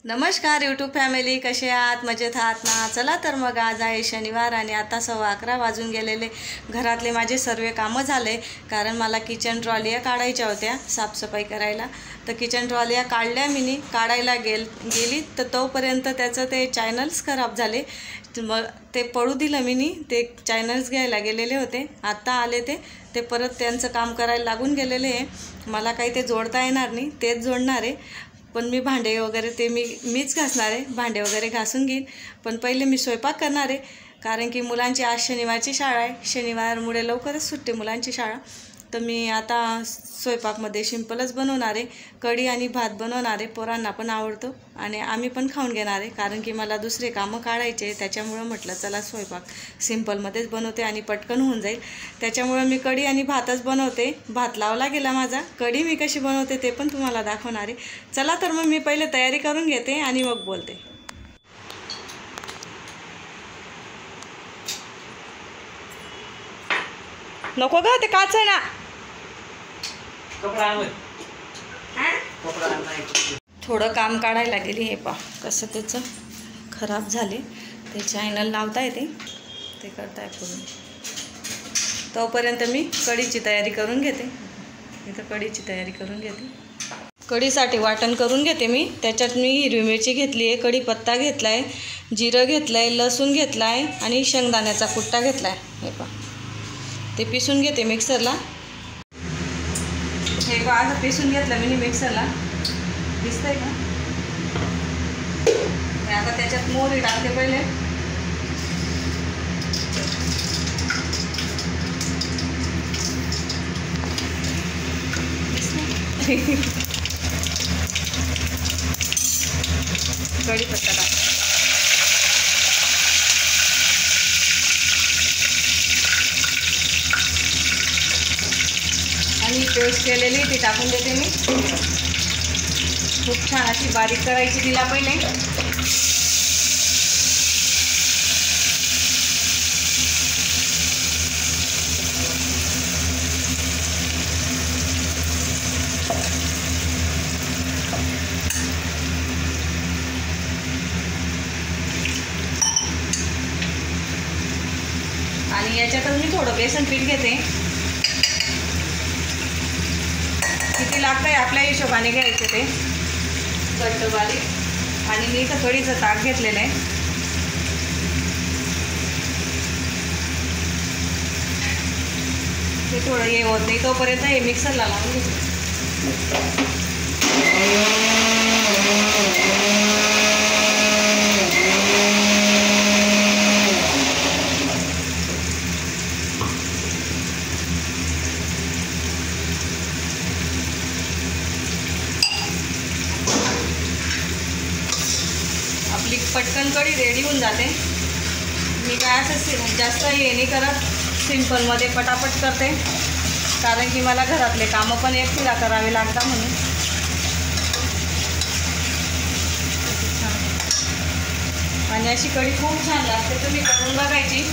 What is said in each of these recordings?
नमस्कार YouTube family, कसे आहात? मजेत आहात ना? चला तर मग आज आहे शनिवार आणि आता 11:15 वाजून गेलेले. घरातले माझे सर्व कामं झाले, कारण मला किचन ट्रॉलिया काढायच्या होत्या साफसफाई करायला. तर किचन ट्रॉलिया काढल्या मी काढायला गेली तर तोपर्यंत त्याचं ते चॅनल्स खराब झाले. मग ते पडू दिलं मी. ते चॅनल्स घ्यायला गेलेले होते, आत्ता आले ते परत त्यांचं काम करायला लागून गेलेले आहे. मला काही ते जोडता येणार नाही, तेच जोडणार आहे. पण मी भांडे वगैरे ते मीच घासणार आहे. भांडे वगैरे घासून घेईन, पण पहिले मी स्वयंपाक करणार आहे. कारण की मुलांची आज शनिवारची शाळा आहे. शनिवारमुळे लवकरच सुटते मुलांची शाळा. तर मी आता स्वयंपाकमध्ये सिंपलच बनवणार आहे. कढी आणि भात बनवणार आहे. पोरांना पण आवडतो आणि आम्ही पण खाऊन घेणार आहे. कारण की मला दुसरे कामं काढायचे, त्याच्यामुळं म्हटलं चला स्वयंपाक सिंपलमध्येच बनवते आणि पटकन होऊन जाईल. त्याच्यामुळं मी कढी आणि भातच बनवते. भात लावला गेला माझा. कढी मी कशी बनवते ते पण तुम्हाला दाखवणार आहे. चला तर मग मी पहिले तयारी करून घेते आणि मग बोलते. नको ग, ते काच आहे ना. थोडं काम काढायला गेली. हे पा कसं त्याचं खराब झाले. ते चॅनल लावता येते, ते करताय पूर्ण. तोपर्यंत मी कढीची तयारी करून घेते. इथं कढीची तयारी करून घेते. कढीसाठी वाटण करून घेते मी. त्याच्यात मी हिरवी मिरची घेतली आहे, कढीपत्ता घेतला आहे, जिरं घेतलं आहे, लसूण घेतला आहे आणि शेंगदाण्याचा कुट्टा घेतला आहे. हे पा ते पिसून घेते मिक्सरला. हे पहा असं पिसून घेतलं मी मिक्सरला. दिसतंय का? आता त्याच्यात मोहरी टाकते पहिले. कढीपत्ता टाक आणि पेस्ट केलेली ती टाकून देते मी. खूप छान अशी बारीक करायची तिला पहिले. आणि याच्यातच मी थोडं बेसन पीठ घेते. किती लागतं आहे आपल्या हिशोबाने घ्यायचं ते घट्ट बारीक. आणि मी इथं कढीचं ताक घेतलेलं आहे. ते थोडं हे होत नाही तोपर्यंत हे मिक्सरला लावून घेते. आपली पटकन कढी रेडी होऊन जाते. मी काय असं जास्त हे नाही करत, सिंपलमध्ये पटापट करते. कारण की मला घरातले कामं पण एकटीला करावे लागतात म्हणून. आणि अशी कढी खूप छान लागते, तुम्ही करून बघायची.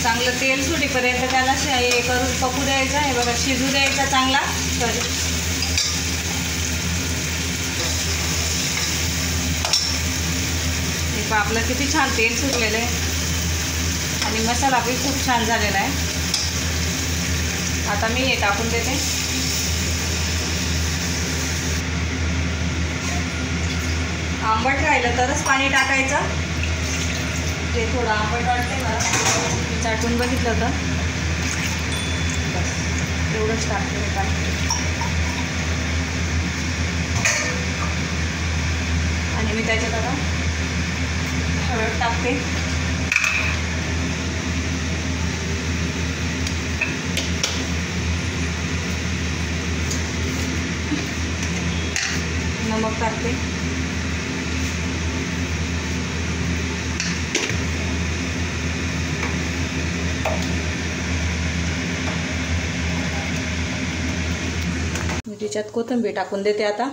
चांगलं तेल सुटीपर्यंत त्याला हे करून पकू द्यायचं. हे बघा, शिजू द्यायचा चांगला. तर हे पहा आपलं किती छान तेल सुटलेलं आहे आणि मसाला पण खूप छान झालेला आहे. आता मी हे टाकून देते. आंबट राहिलं तरच पाणी टाकायचं. ते थोडं आंबट वाटते मला, मी चाटून बघितलं होतं. बस एवढंच टाकते पाणी. आणि मी त्याच्यात आता हळद टाकते. नमक टाकते. मी त्याच्यात कोथिंबीर टाकून देते आता.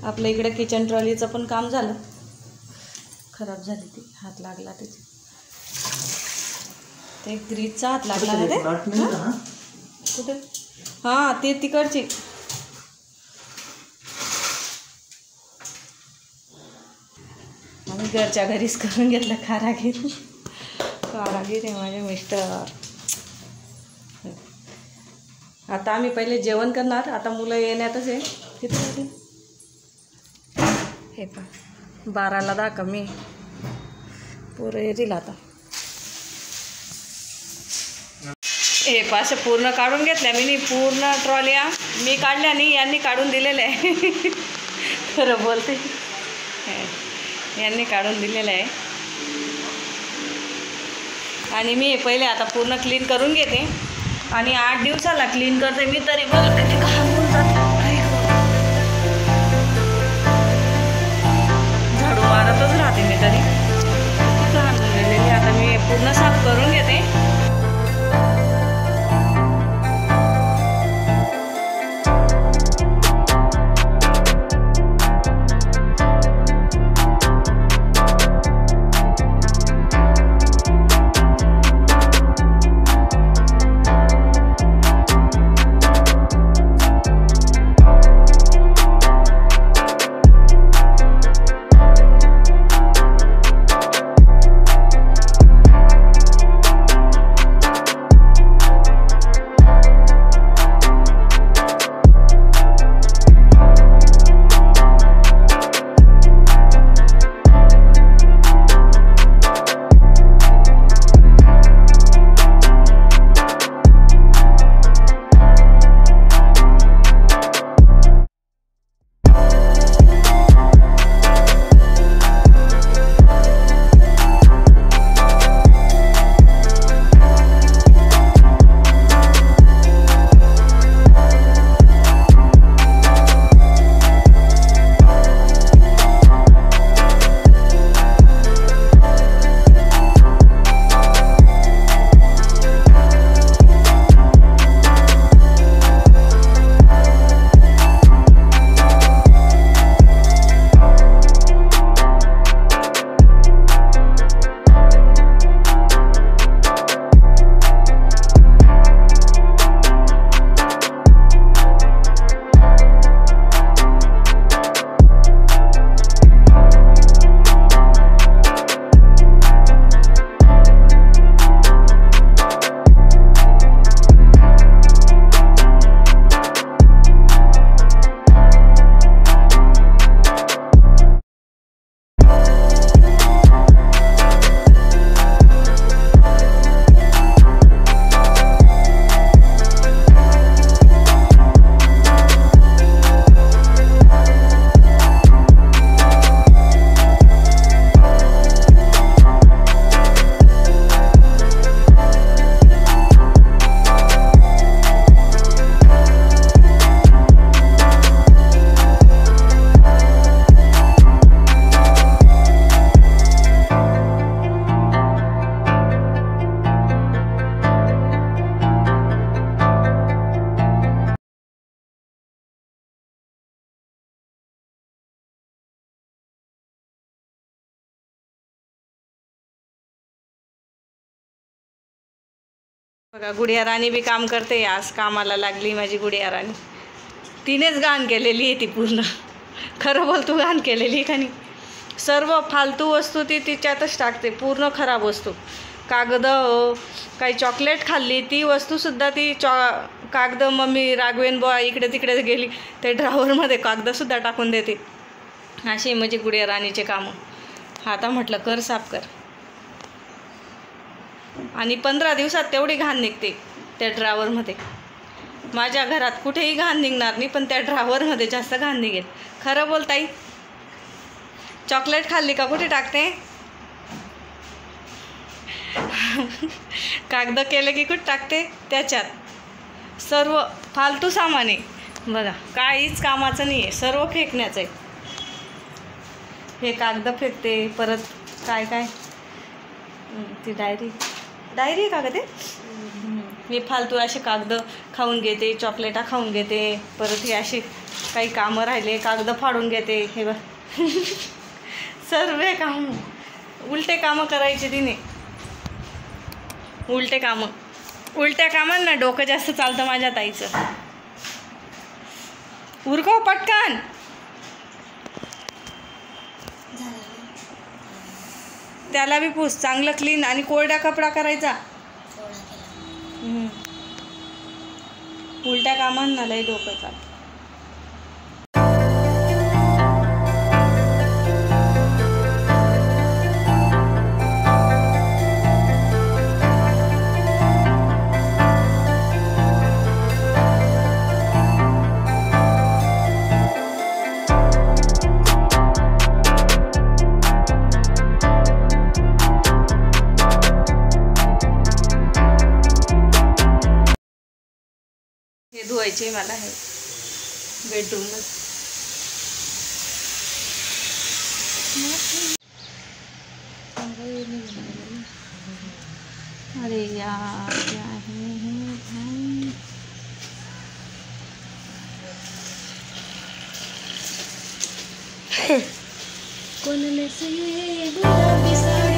आपल्या इकडे किचन ट्रॉलीचं पण काम झालं. खराब झाली ती, हात लागला त्याची. ते ग्रीजचा हात लागला ना ते. कुठे? हां, ते तिकडची. आम्ही घरच्या घरीच करून घेतलं. कारागीर आहे माझे मिस्टर. आता आम्ही पहिले जेवण करणार. आता मुलं येण्यातच आहे. किती हे पण 12ला 10 कमी. पोरं येतील आता. हे पाशे पूर्ण काढून घेतल्या मी. पूर्ण ट्रॉल्या मी काढल्या नाही, यांनी काढून दिलेल्या आहे. खरं बोलते, यांनी काढून दिलेलं आहे. आणि मी पहिले आता पूर्ण क्लीन करून घेते. आणि 8 दिवसाला क्लीन करते मी, तरी बघते ते घालून जाते. झाडू मारतच राहते मी, तरी घाण झालेली. आता मी पूर्ण साफ करून घेते. बघा गुडिया राणी बी काम करते. आज कामाला लागली माझी गुडिया राणी. तिनेच घाण केलेली आहे ती पूर्ण. खरं बोल, तू घाण केलेली का नाही? सर्व फालतू वस्तू ती तिच्यातच टाकते. पूर्ण खराब वस्तू, कागद, काही चॉकलेट खाल्ली ती वस्तूसुद्धा ती कागद मम्मी रागवेन बुवा इकडे तिकडे गेली ते ड्रॉवरमध्ये कागदसुद्धा टाकून देते. अशी म्हणजे गुडिया राणीचे कामं. आता म्हटलं कर, साफ कर. आणि 15 दिवसात तेवढी घाण निघते त्या ड्रॉवरमध्ये. माझ्या घरात कुठेही घाण निघणार नाही, पण त्या ड्रॉवरमध्ये जास्त घाण निघेल. खरं बोलताई, चॉकलेट खाल्ली का कुठे टाकते? कागद केले की कुठे टाकते? त्याच्यात. सर्व फालतू सामान आहे बघा, काहीच कामाचं नाही आहे, सर्व फेकण्याचं आहे. हे कागद फेकते. परत काय काय ती डायरी आहे का ग ते? मी फालतू असे कागद खाऊन घेते, चॉकलेटा खाऊन घेते. परत हे असे काही कामं राहिले कागद फाडून घेते. हे बघ सर्व काम उलटे कामं करायचे तिने. उलट्या कामांना डोकं जास्त चालतं माझ्या ताईचं. उरकव पटकन. त्याला बी पुस चांगलं क्लीन आणि कोरडा कपडा करायचा. उलट्या कामांना लय डोकं चालतं. हे धुवायचे मला हे बेडरूम. अरे यार क्या है कोण से गुलाबी साडी.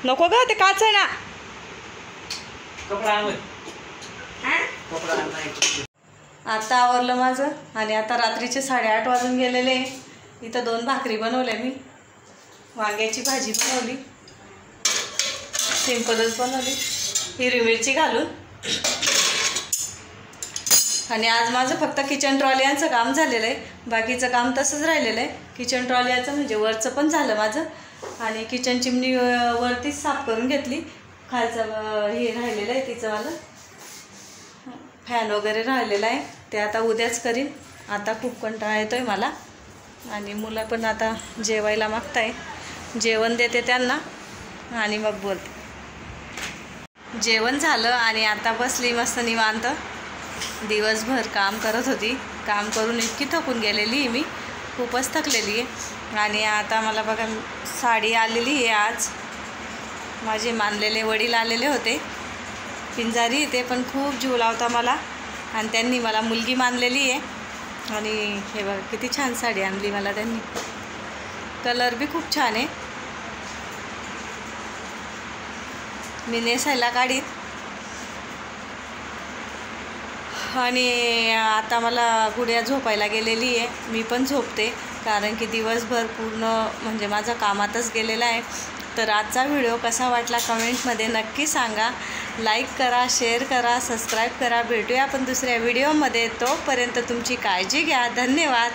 नको ग ते काच आहे ना. आता आवरलं माझं आणि आता रात्रीचे 8:30 वाजून गेलेले. इथं 2 भाकरी बनवल्या मी. वांग्याची भाजी बनवली, सिंपलच बनवली हिरवी मिरची घालून. आणि आज माझं फक्त किचन ट्रॉलियांचं काम झालेलं आहे. बाकीचं काम तसंच राहिलेलं आहे. किचन ट्रॉलियाचं म्हणजे वरचं पण झालं माझं. आणि किचन चिमणी वरतीच साफ करून घेतली. खालचं हे राहिलेलं आहे तिचं मला फॅन वगैरे राहिलेला आहे ते आता उद्याच करीन. आता खूप कंटाळा येतोय मला. आणि मुलं पण आता जेवायला मागताय. जेवण देते त्यांना आणि मग बोलते. जेवण झालं आणि आता बसली मस्त निवांत. दिवसभर काम करत होती. काम करून इतकी थकून गेलेली मी, खूपच थकलेली आहे. आणि आता मला बघा साडी आलेली आहे. आज माझे मानलेले वडील आलेले होते. पिंजारी ते पण खूप जीव लावता मला आणि त्यांनी मला मुलगी मानलेली आहे. आणि हे बघा किती छान साडी आणली मला त्यांनी. कलर बी खूप छान आहे. मी नेसायला काढीत. आणि आता मला गुड्या झोपायला गेलेली आहे. मी पण झोपते कारण की दिवसभर पूर्ण म्हणजे माझा कामातच गेलेला आहे. तर आजचा व्हिडिओ कसा वाटला कमेंटमध्ये नक्की सांगा. लाईक करा, शेअर करा, सबस्क्राईब करा. भेटूया आपण दुसऱ्या व्हिडिओमध्ये. तोपर्यंत तुमची काळजी घ्या. धन्यवाद.